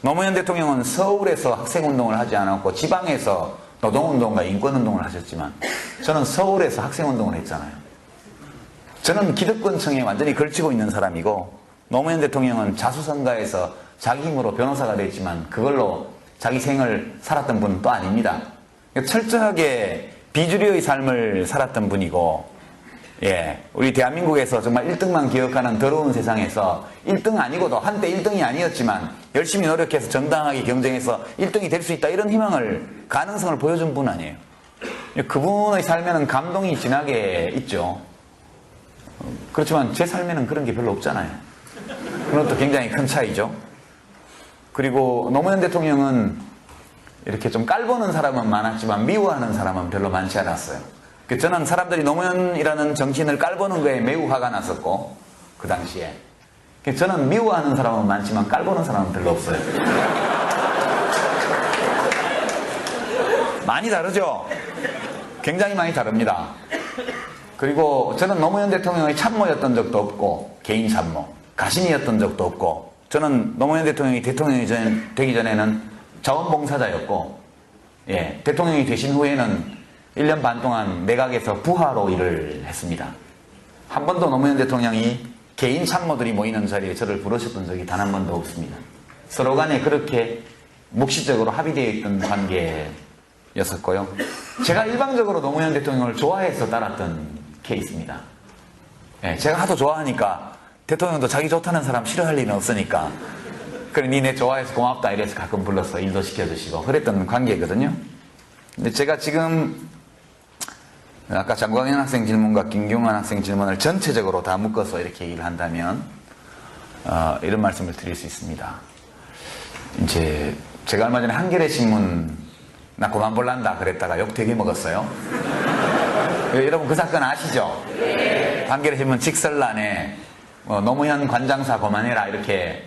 노무현 대통령은 서울에서 학생운동을 하지 않았고 지방에서 노동운동과 인권운동을 하셨지만 저는 서울에서 학생운동을 했잖아요. 저는 기득권층에 완전히 걸치고 있는 사람이고 노무현 대통령은 자수성가해서 자기 힘으로 변호사가 됐지만 그걸로 자기 생을 살았던 분은 또 아닙니다. 철저하게 비주류의 삶을 살았던 분이고, 예, 우리 대한민국에서 정말 1등만 기억하는 더러운 세상에서 1등 아니고도 한때 1등이 아니었지만 열심히 노력해서 정당하게 경쟁해서 1등이 될 수 있다 이런 희망을, 가능성을 보여준 분 아니에요. 그분의 삶에는 감동이 진하게 있죠. 그렇지만 제 삶에는 그런 게 별로 없잖아요. 그건 또 굉장히 큰 차이죠. 그리고 노무현 대통령은 이렇게 좀 깔보는 사람은 많았지만 미워하는 사람은 별로 많지 않았어요. 저는 사람들이 노무현이라는 정치인을 깔보는 거에 매우 화가 났었고 그 당시에 저는 미워하는 사람은 많지만 깔보는 사람은 별로 없어요. 많이 다르죠? 굉장히 많이 다릅니다. 그리고 저는 노무현 대통령의 참모였던 적도 없고 개인 참모, 가신이었던 적도 없고 저는 노무현 대통령이 대통령이 되기 전에는 자원봉사자였고, 예, 대통령이 되신 후에는 1년 반 동안 내각에서 부하로 일을 했습니다. 한 번도 노무현 대통령이 개인 참모들이 모이는 자리에 저를 부르셨던 적이 단 한 번도 없습니다. 서로 간에 그렇게 묵시적으로 합의되어 있던 관계였었고요. 제가 일방적으로 노무현 대통령을 좋아해서 따랐던 케이스입니다. 예, 제가 하도 좋아하니까 대통령도 자기 좋다는 사람 싫어할 일은 없으니까 그래 니네 좋아해서 고맙다 이래서 가끔 불러서 일도 시켜주시고 그랬던 관계거든요. 근데 제가 지금 아까 장광현 학생 질문과 김경환 학생 질문을 전체적으로 다 묶어서 이렇게 얘기를 한다면 이런 말씀을 드릴 수 있습니다. 이제 제가 얼마 전에 한겨레 신문 나 그만 볼란다 그랬다가 욕 되게 먹었어요. 여러분 그 사건 아시죠? 한겨레 신문 직설란에 노무현 관장사 그만해라 이렇게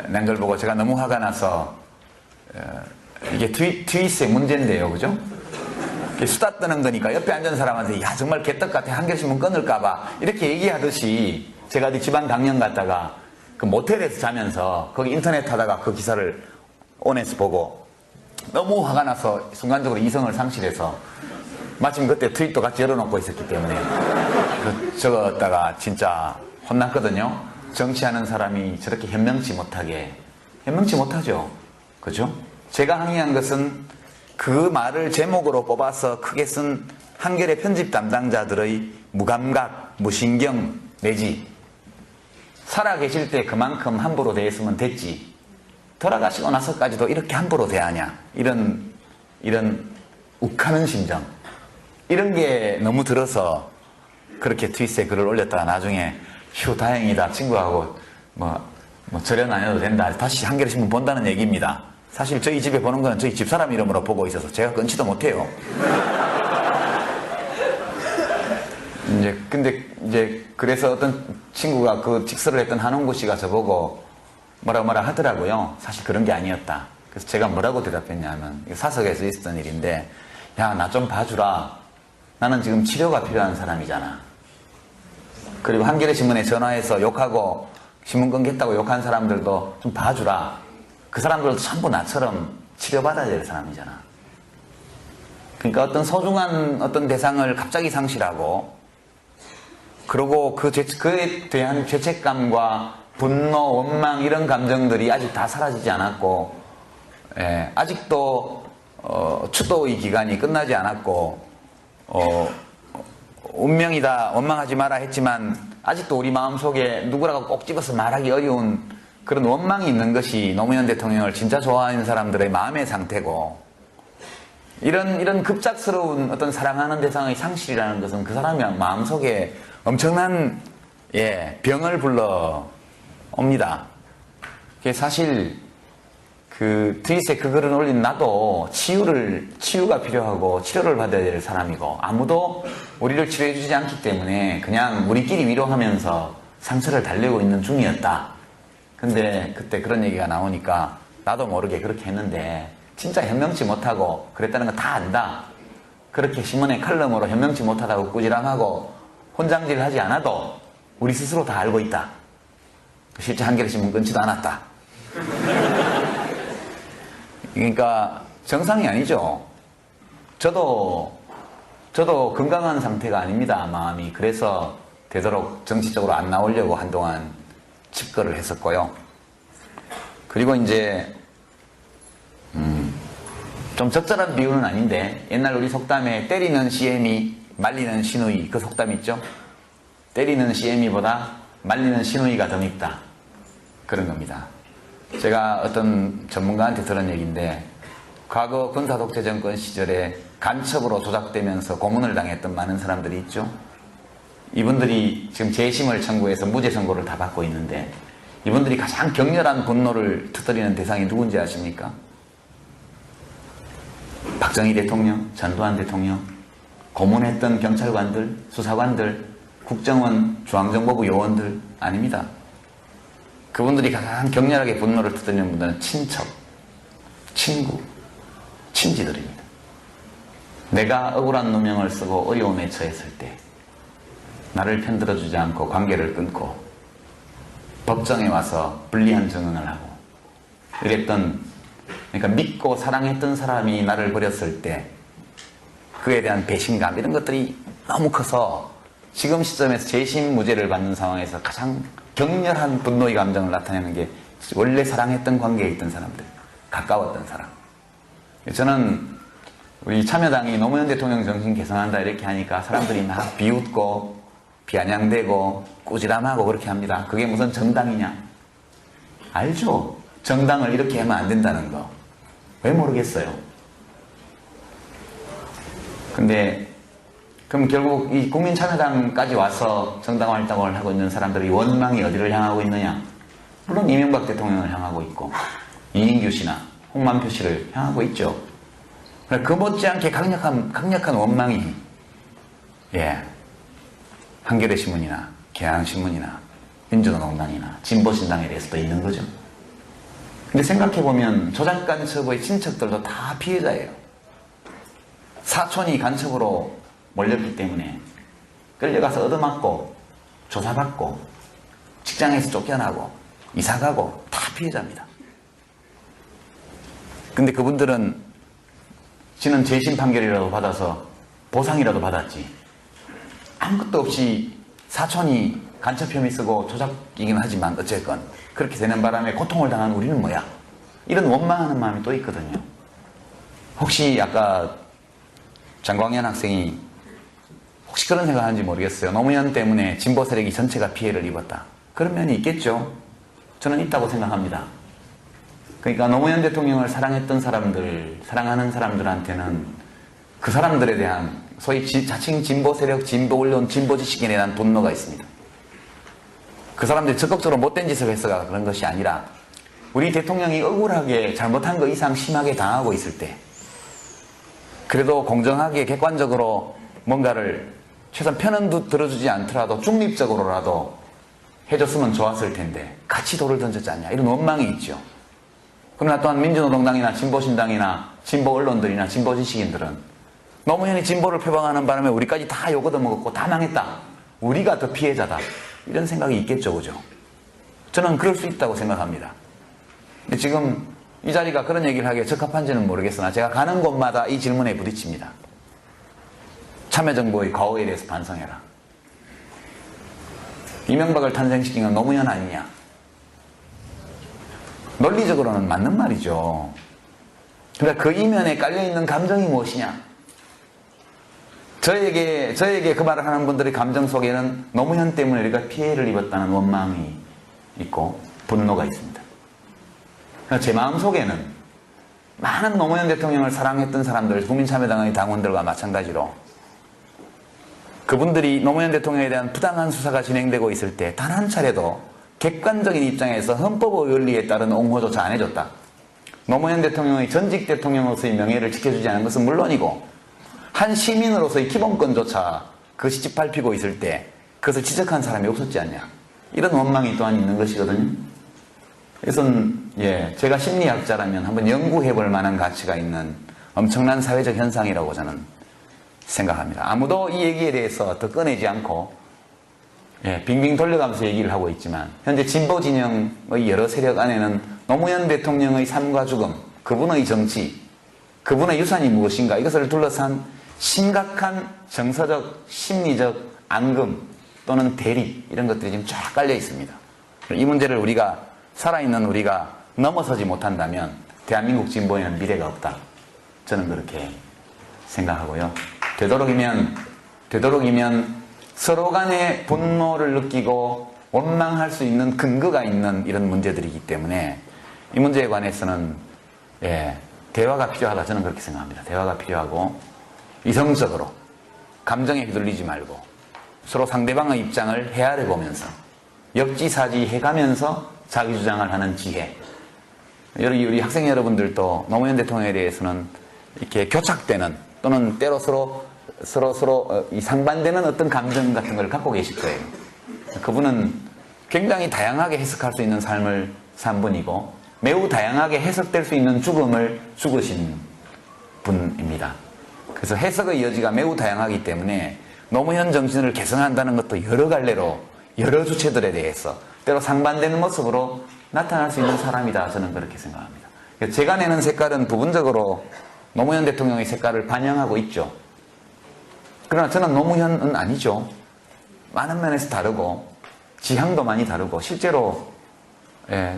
낸 걸 보고 제가 너무 화가 나서 이게 트윗의 문제인데요, 그죠? 수다 떠는 거니까 옆에 앉은 사람한테 야 정말 개떡 같아 한겨레 신문 끊을까봐 이렇게 얘기하듯이 제가 어디 지방 강연 갔다가 그 모텔에서 자면서 거기 인터넷 하다가 그 기사를 온에서 보고 너무 화가 나서 순간적으로 이성을 상실해서 마침 그때 트윗도 같이 열어놓고 있었기 때문에 적었다가 진짜 혼났거든요. 정치하는 사람이 저렇게 현명치 못하죠. 그죠? 제가 항의한 것은 그 말을 제목으로 뽑아서 크게 쓴 한겨레 편집 담당자들의 무감각, 무신경 내지 살아계실 때 그만큼 함부로 대했으면 됐지 돌아가시고 나서까지도 이렇게 함부로 대하냐 이런 욱하는 심정 이런 게 너무 들어서 그렇게 트윗에 글을 올렸다가 나중에 휴 다행이다 친구하고 뭐 절연 안 해도 된다 다시 한겨레 신문 본다는 얘기입니다. 사실 저희 집에 보는 거는 저희 집사람 이름으로 보고 있어서 제가 끊지도 못해요. 근데 그래서 어떤 친구가 그 직설을 했던 한홍구 씨가 저보고 뭐라 하더라고요. 사실 그런 게 아니었다. 그래서 제가 뭐라고 대답했냐면 사석에서 있었던 일인데 야 나 좀 봐주라. 나는 지금 치료가 필요한 사람이잖아. 그리고 한겨레 신문에 전화해서 욕하고 신문 끊겠다고 욕한 사람들도 좀 봐주라. 그 사람들도 전부 나처럼 치료받아야 될 사람이잖아. 그러니까 어떤 소중한 어떤 대상을 갑자기 상실하고 그리고 그에 대한 죄책감과 분노, 원망 이런 감정들이 아직 다 사라지지 않았고 아직도 추도의 기간이 끝나지 않았고 운명이다 원망하지 마라 했지만 아직도 우리 마음속에 누구라고 꼭 집어서 말하기 어려운 그런 원망이 있는 것이 노무현 대통령을 진짜 좋아하는 사람들의 마음의 상태고 이런 급작스러운 어떤 사랑하는 대상의 상실이라는 것은 그 사람의 마음속에 엄청난 병을 불러옵니다. 사실 그 트윗에 그 글을 올린 나도 치유가 필요하고 치료를 받아야 될 사람이고 아무도 우리를 치료해 주지 않기 때문에 그냥 우리끼리 위로하면서 상처를 달래고 있는 중이었다. 근데 그때 그런 얘기가 나오니까 나도 모르게 그렇게 했는데 진짜 현명치 못하고 그랬다는 거 다 안다. 그렇게 신문의 칼럼으로 현명치 못하다고 꾸지람하고 혼장질 하지 않아도 우리 스스로 다 알고 있다. 실제 한겨레 신문 끊지도 않았다. 그러니까 정상이 아니죠. 저도 건강한 상태가 아닙니다, 마음이. 그래서 되도록 정치적으로 안 나오려고 한동안 집거를 했었고요. 그리고 이제 좀 적절한 비유는 아닌데, 옛날 우리 속담에 때리는 CM이 말리는 시누이, 그 속담 있죠? 때리는 CM이보다 말리는 시누이가 더 밉다, 그런 겁니다. 제가 어떤 전문가한테 들은 얘기인데, 과거 군사독재 정권 시절에 간첩으로 조작되면서 고문을 당했던 많은 사람들이 있죠. 이분들이 지금 재심을 청구해서 무죄 선고를 다 받고 있는데, 이분들이 가장 격렬한 분노를 터뜨리는 대상이 누군지 아십니까? 박정희 대통령, 전두환 대통령, 고문했던 경찰관들, 수사관들, 국정원, 중앙정보부 요원들 아닙니다. 그분들이 가장 격렬하게 분노를 터뜨리는 분들은 친척, 친구, 친지들입니다. 내가 억울한 누명을 쓰고 어려움에 처했을 때 나를 편들어주지 않고 관계를 끊고 법정에 와서 불리한 증언을 하고 이랬던, 그러니까 믿고 사랑했던 사람이 나를 버렸을 때 그에 대한 배신감, 이런 것들이 너무 커서 지금 시점에서 재심 무죄를 받는 상황에서 가장 격렬한 분노의 감정을 나타내는 게 원래 사랑했던 관계에 있던 사람들, 가까웠던 사람. 저는 우리 참여당이 노무현 대통령 정신 개선한다 이렇게 하니까 사람들이 막 비웃고 비아냥대고 꾸지람하고 그렇게 합니다. 그게 무슨 정당이냐? 알죠? 정당을 이렇게 하면 안 된다는 거. 왜 모르겠어요? 근데 그럼 결국 이 국민참여당까지 와서 정당 활동을 하고 있는 사람들이 원망이 어디를 향하고 있느냐? 물론 이명박 대통령을 향하고 있고 이인규 씨나 홍만표 씨를 향하고 있죠. 그 못지않게 강력한 원망이 한겨레 신문이나 경향신문이나 민주노동당이나 진보신당에 대해서도 있는 거죠. 근데 생각해보면 조작 간첩의 친척들도 다 피해자예요. 사촌이 간첩으로 몰렸기 때문에 끌려가서 얻어맞고 조사받고 직장에서 쫓겨나고 이사가고 다 피해자입니다. 근데 그분들은 지는 재심 판결이라도 받아서 보상이라도 받았지, 아무것도 없이 사촌이 간첩 혐의 쓰고 조작이긴 하지만 어쨌건 그렇게 되는 바람에 고통을 당한 우리는 뭐야? 이런 원망하는 마음이 또 있거든요. 혹시 아까 장광현 학생이 혹시 그런 생각하는지 모르겠어요. 노무현 때문에 진보 세력이 전체가 피해를 입었다, 그런 면이 있겠죠. 저는 있다고 생각합니다. 그러니까 노무현 대통령을 사랑했던 사람들, 사랑하는 사람들한테는 그 사람들에 대한 소위 자칭 진보 세력, 진보 언론, 진보 지식인에 대한 분노가 있습니다. 그 사람들이 적극적으로 못된 짓을 해서가 그런 것이 아니라 우리 대통령이 억울하게 잘못한 것 이상 심하게 당하고 있을 때 그래도 공정하게 객관적으로 뭔가를 최소한 편은 들어주지 않더라도 중립적으로라도 해줬으면 좋았을 텐데 같이 돌을 던졌지 않냐, 이런 원망이 있죠. 그러나 또한 민주노동당이나 진보신당이나 진보 언론들이나 진보 지식인들은 노무현이 진보를 표방하는 바람에 우리까지 다 욕 얻어먹었고 다 망했다, 우리가 더 피해자다, 이런 생각이 있겠죠, 그죠? 저는 그럴 수 있다고 생각합니다. 근데 지금 이 자리가 그런 얘기를 하기에 적합한지는 모르겠으나 제가 가는 곳마다 이 질문에 부딪힙니다. 참여정부의 과오에 대해서 반성해라. 이명박을 탄생시킨 건 노무현 아니냐? 논리적으로는 맞는 말이죠. 그러니까 그 이면에 깔려있는 감정이 무엇이냐? 저에게 그 말을 하는 분들의 감정 속에는 노무현 때문에 우리가 피해를 입었다는 원망이 있고 분노가 있습니다. 제 마음 속에는 많은 노무현 대통령을 사랑했던 사람들, 국민참여당의 당원들과 마찬가지로 그분들이 노무현 대통령에 대한 부당한 수사가 진행되고 있을 때 단 한 차례도 객관적인 입장에서 헌법의 원리에 따른 옹호조차 안 해줬다. 노무현 대통령의 전직 대통령으로서의 명예를 지켜주지 않은 것은 물론이고 한 시민으로서의 기본권조차 그것이 짓밟히고 있을 때 그것을 지적한 사람이 없었지 않냐, 이런 원망이 또한 있는 것이거든요. 그래서 제가 심리학자라면 한번 연구해 볼 만한 가치가 있는 엄청난 사회적 현상이라고 저는 생각합니다. 아무도 이 얘기에 대해서 더 꺼내지 않고 빙빙 돌려가면서 얘기를 하고 있지만 현재 진보 진영의 여러 세력 안에는 노무현 대통령의 삶과 죽음, 그분의 정치, 그분의 유산이 무엇인가, 이것을 둘러싼 심각한 정서적, 심리적 앙금 또는 대립, 이런 것들이 지금 쫙 깔려 있습니다. 이 문제를 우리가, 살아있는 우리가 넘어서지 못한다면 대한민국 진보에는 미래가 없다. 저는 그렇게 생각하고요. 되도록이면 서로 간에 분노를 느끼고 원망할 수 있는 근거가 있는 이런 문제들이기 때문에 이 문제에 관해서는 대화가 필요하다. 저는 그렇게 생각합니다. 대화가 필요하고 이성적으로 감정에 휘둘리지 말고 서로 상대방의 입장을 헤아려 보면서 역지사지 해가면서 자기 주장을 하는 지혜. 우리 학생 여러분들도 노무현 대통령에 대해서는 이렇게 교착되는 또는 때로 서로 이 상반되는 어떤 감정 같은 걸 갖고 계실 거예요. 그분은 굉장히 다양하게 해석할 수 있는 삶을 산 분이고 매우 다양하게 해석될 수 있는 죽음을 죽으신 분입니다. 그래서 해석의 여지가 매우 다양하기 때문에 노무현 정신을 개성한다는 것도 여러 갈래로 여러 주체들에 대해서 때로 상반되는 모습으로 나타날 수 있는 사람이다. 저는 그렇게 생각합니다. 제가 내는 색깔은 부분적으로 노무현 대통령의 색깔을 반영하고 있죠. 그러나 저는 노무현은 아니죠. 많은 면에서 다르고 지향도 많이 다르고 실제로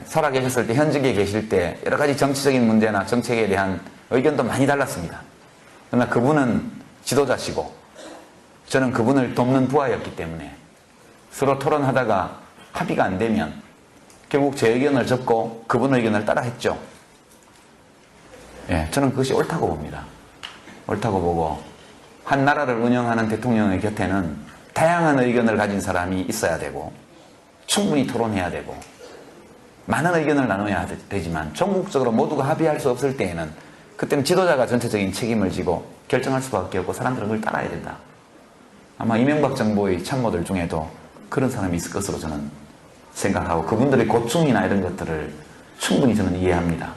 살아계셨을 때, 현직에 계실 때 여러 가지 정치적인 문제나 정책에 대한 의견도 많이 달랐습니다. 그러나 그분은 지도자시고 저는 그분을 돕는 부하였기 때문에 서로 토론하다가 합의가 안 되면 결국 제 의견을 접고 그분 의견을 따라 했죠. 저는 그것이 옳다고 봅니다. 옳다고 보고 한 나라를 운영하는 대통령의 곁에는 다양한 의견을 가진 사람이 있어야 되고 충분히 토론해야 되고 많은 의견을 나눠야 되지만 전국적으로 모두가 합의할 수 없을 때에는 그때는 지도자가 전체적인 책임을 지고 결정할 수밖에 없고 사람들은 그걸 따라야 된다. 아마 이명박 정부의 참모들 중에도 그런 사람이 있을 것으로 저는 생각하고 그분들의 고충이나 이런 것들을 충분히 저는 이해합니다.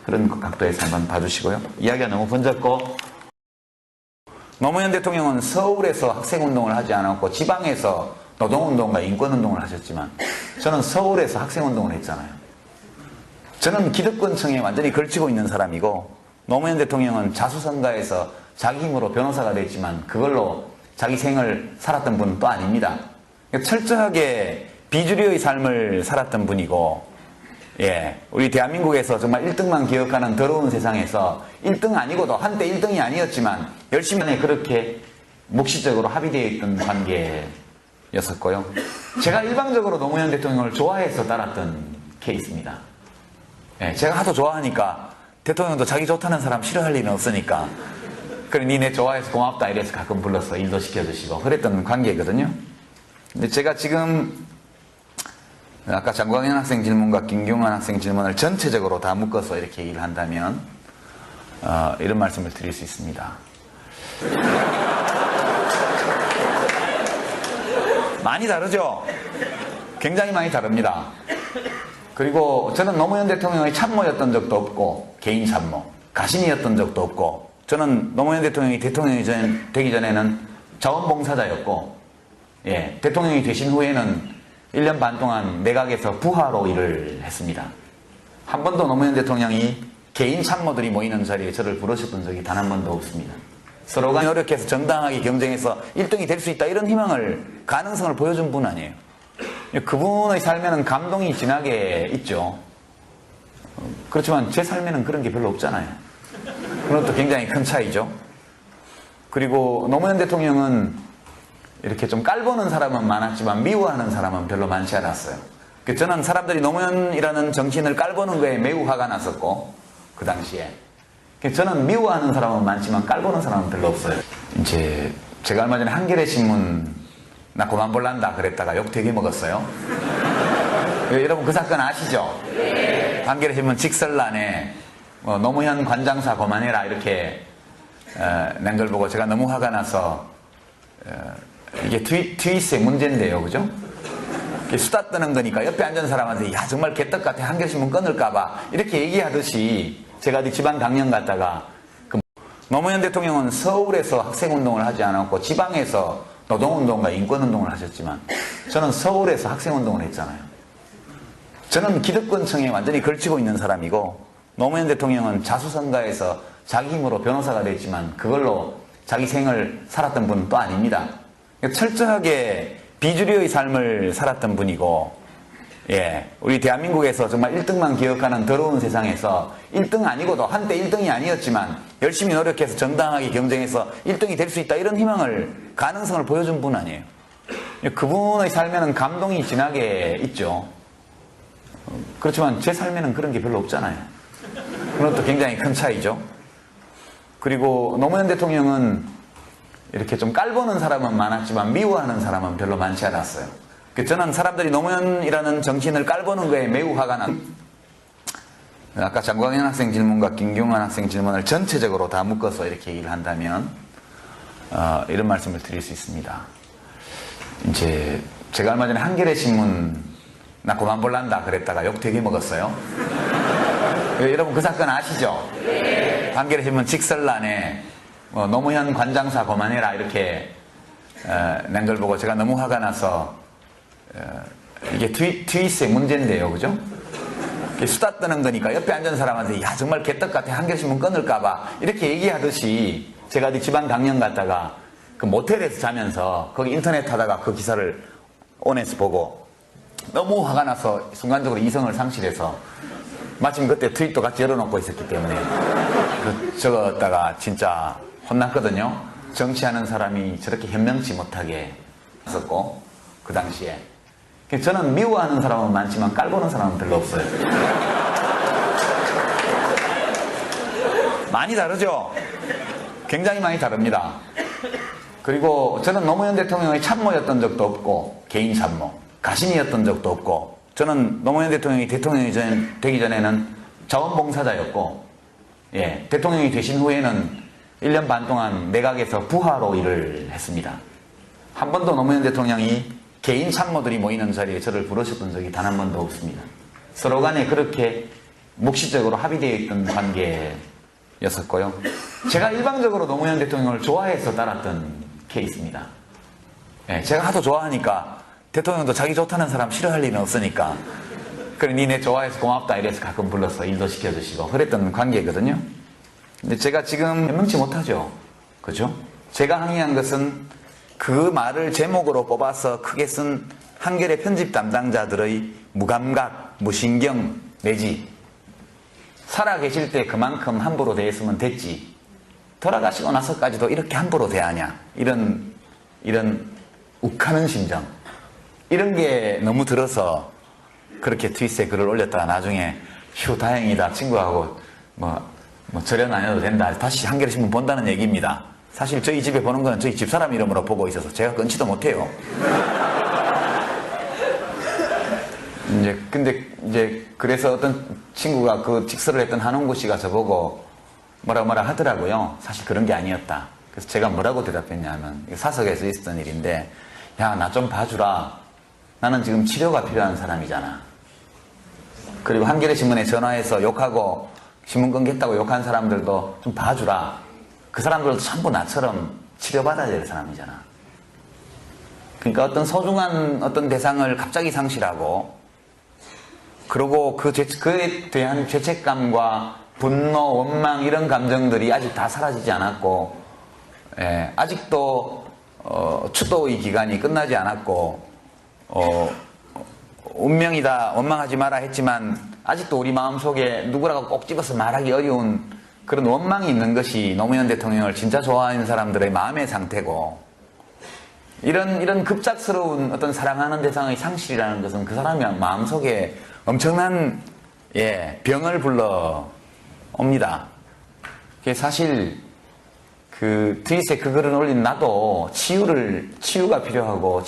그런 각도에서 한번 봐주시고요. 이야기가 너무 번졌고 노무현 대통령은 서울에서 학생운동을 하지 않았고 지방에서 노동운동과 인권운동을 하셨지만 저는 서울에서 학생운동을 했잖아요. 저는 기득권층에 완전히 걸치고 있는 사람이고 노무현 대통령은 자수성가해서 자기 힘으로 변호사가 됐지만 그걸로 자기 생을 살았던 분은 또 아닙니다. 철저하게 비주류의 삶을 살았던 분이고 우리 대한민국에서 정말 1등만 기억하는 더러운 세상에서 1등 아니고도 한때 1등이 아니었지만 열심히 그렇게 묵시적으로 합의되어 있던 관계였었고요. 제가 일방적으로 노무현 대통령을 좋아해서 따랐던 케이스입니다. 제가 하도 좋아하니까 대통령도 자기 좋다는 사람 싫어할 일은 없으니까 그래 니네 좋아해서 고맙다 이래서 가끔 불러서 일도 시켜주시고 그랬던 관계거든요. 근데 제가 지금 아까 장광현 학생 질문과 김경환 학생 질문을 전체적으로 다 묶어서 이렇게 얘기를 한다면 이런 말씀을 드릴 수 있습니다. 많이 다르죠? 굉장히 많이 다릅니다. 그리고 저는 노무현 대통령의 참모였던 적도 없고 개인 참모, 가신이었던 적도 없고 저는 노무현 대통령이 되기 전에는 자원봉사자였고 대통령이 되신 후에는 1년 반 동안 내각에서 부하로 일을 했습니다. 한 번도 노무현 대통령이 개인 참모들이 모이는 자리에 저를 부르셨던 적이 단 한 번도 없습니다. 서로가 노력해서 정당하게 경쟁해서 1등이 될 수 있다 이런 희망을, 가능성을 보여준 분 아니에요. 그분의 삶에는 감동이 진하게 있죠. 그렇지만 제 삶에는 그런 게 별로 없잖아요. 그건 또 굉장히 큰 차이죠. 그리고 노무현 대통령은 이렇게 좀 깔보는 사람은 많았지만 미워하는 사람은 별로 많지 않았어요. 저는 사람들이 노무현이라는 정치인을 깔보는 거에 매우 화가 났었고 그 당시에 저는 미워하는 사람은 많지만 깔보는 사람은 별로 없어요. 이제 제가 얼마 전에 한겨레 신문 나 그만 볼란다 그랬다가 욕 되게 먹었어요. 여러분 그 사건 아시죠? 한겨레 신문 직설란에 노무현 관장사 그만해라 이렇게 낸 걸 보고 제가 너무 화가 나서 이게 트윗의 문제인데요, 그죠? 수다 떠는 거니까 옆에 앉은 사람한테 야 정말 개떡 같아 한겨레 신문 끊을까봐 이렇게 얘기하듯이 제가 어디 지방 강연 갔다가 노무현 대통령은 서울에서 학생운동을 하지 않았고 지방에서 노동운동과 인권운동을 하셨지만 저는 서울에서 학생운동을 했잖아요. 저는 기득권층에 완전히 걸치고 있는 사람이고 노무현 대통령은 자수성가해서 자기 힘으로 변호사가 됐지만 그걸로 자기 생을 살았던 분은 또 아닙니다. 철저하게 비주류의 삶을 살았던 분이고, 예, 우리 대한민국에서 정말 1등만 기억하는 더러운 세상에서 1등 아니고도 한때 1등이 아니었지만 열심히 노력해서 정당하게 경쟁해서 1등이 될 수 있다, 이런 희망을, 가능성을 보여준 분 아니에요. 그분의 삶에는 감동이 진하게 있죠. 그렇지만 제 삶에는 그런 게 별로 없잖아요. 그건 또 굉장히 큰 차이죠. 그리고 노무현 대통령은 이렇게 좀 깔보는 사람은 많았지만 미워하는 사람은 별로 많지 않았어요. 저는 사람들이 노무현이라는 정치인을 깔보는 거에 매우 화가 나. 아까 장광현 학생 질문과 김경환 학생 질문을 전체적으로 다 묶어서 이렇게 얘기를 한다면 이런 말씀을 드릴 수 있습니다. 이제 제가 얼마 전에 한겨레 신문 나 그만 볼란다 그랬다가 욕 되게 먹었어요. 여러분 그 사건 아시죠? 한겨레 신문 직설란에 노무현 관장사 그만해라 이렇게 낸 걸 보고 제가 너무 화가 나서 이게 트윗의 문제인데요, 그죠? 수다 떠는 거니까 옆에 앉은 사람한테 야 정말 개떡 같아, 한겨레 신문 끊을까봐 이렇게 얘기하듯이 제가 어디 지방 강연 갔다가 그 모텔에서 자면서 거기 인터넷 하다가 그 기사를 온에서 보고 너무 화가 나서 순간적으로 이성을 상실해서 마침 그때 트윗도 같이 열어놓고 있었기 때문에 적었다가 진짜 혼났거든요. 정치하는 사람이 저렇게 현명치 못하게 했었고, 그 당시에. 저는 미워하는 사람은 많지만 깔보는 사람은 별로 없어요. 많이 다르죠? 굉장히 많이 다릅니다. 그리고 저는 노무현 대통령의 참모였던 적도 없고, 개인 참모, 가신이었던 적도 없고, 저는 노무현 대통령이 대통령이 되기 전에는 자원봉사자였고, 예, 대통령이 되신 후에는 1년 반 동안 내각에서 부하로 일을 했습니다. 한 번도 노무현 대통령이 개인 참모들이 모이는 자리에 저를 부르셨던 적이 단 한 번도 없습니다. 서로 간에 그렇게 묵시적으로 합의되어 있던 관계였었고요. 제가 일방적으로 노무현 대통령을 좋아해서 따랐던 케이스입니다. 예, 제가 하도 좋아하니까 대통령도 자기 좋다는 사람 싫어할 일은 없으니까 그래 니네 좋아해서 고맙다 이래서 가끔 불러서 일도 시켜주시고 그랬던 관계거든요. 근데 제가 지금 현명치 못하죠. 그죠? 제가 항의한 것은 그 말을 제목으로 뽑아서 크게 쓴 한겨레 편집 담당자들의 무감각, 무신경 내지 살아계실 때 그만큼 함부로 대했으면 됐지 돌아가시고 나서까지도 이렇게 함부로 대하냐 이런 욱하는 심정, 이런 게 너무 들어서 그렇게 트윗에 글을 올렸다가 나중에 휴 다행이다 친구하고 뭐 절연 안 해도 된다 다시 한겨레 신문 본다는 얘기입니다. 사실 저희 집에 보는 거는 저희 집사람 이름으로 보고 있어서 제가 끊지도 못해요. 근데 그래서 어떤 친구가 그 직설을 했던 한홍구 씨가 저보고 뭐라 하더라고요. 사실 그런 게 아니었다. 그래서 제가 뭐라고 대답했냐면, 사석에서 있었던 일인데, 야, 나 좀 봐주라. 나는 지금 치료가 필요한 사람이잖아. 그리고 한겨레 신문에 전화해서 욕하고 신문 끊겠다고 욕한 사람들도 좀 봐주라. 그 사람들도 전부 나처럼 치료받아야 될 사람이잖아. 그러니까 어떤 소중한 어떤 대상을 갑자기 상실하고, 그리고 그에 대한 죄책감과 분노, 원망 이런 감정들이 아직 다 사라지지 않았고, 예, 아직도 추도의 기간이 끝나지 않았고, 운명이다, 원망하지 마라 했지만 아직도 우리 마음속에 누구라고 꼭 집어서 말하기 어려운 그런 원망이 있는 것이 노무현 대통령을 진짜 좋아하는 사람들의 마음의 상태고, 이런 급작스러운 어떤 사랑하는 대상의 상실이라는 것은 그 사람의 마음속에 엄청난 병을 불러 옵니다. 사실 그 트윗에 그 글을 올린 나도 치유가 필요하고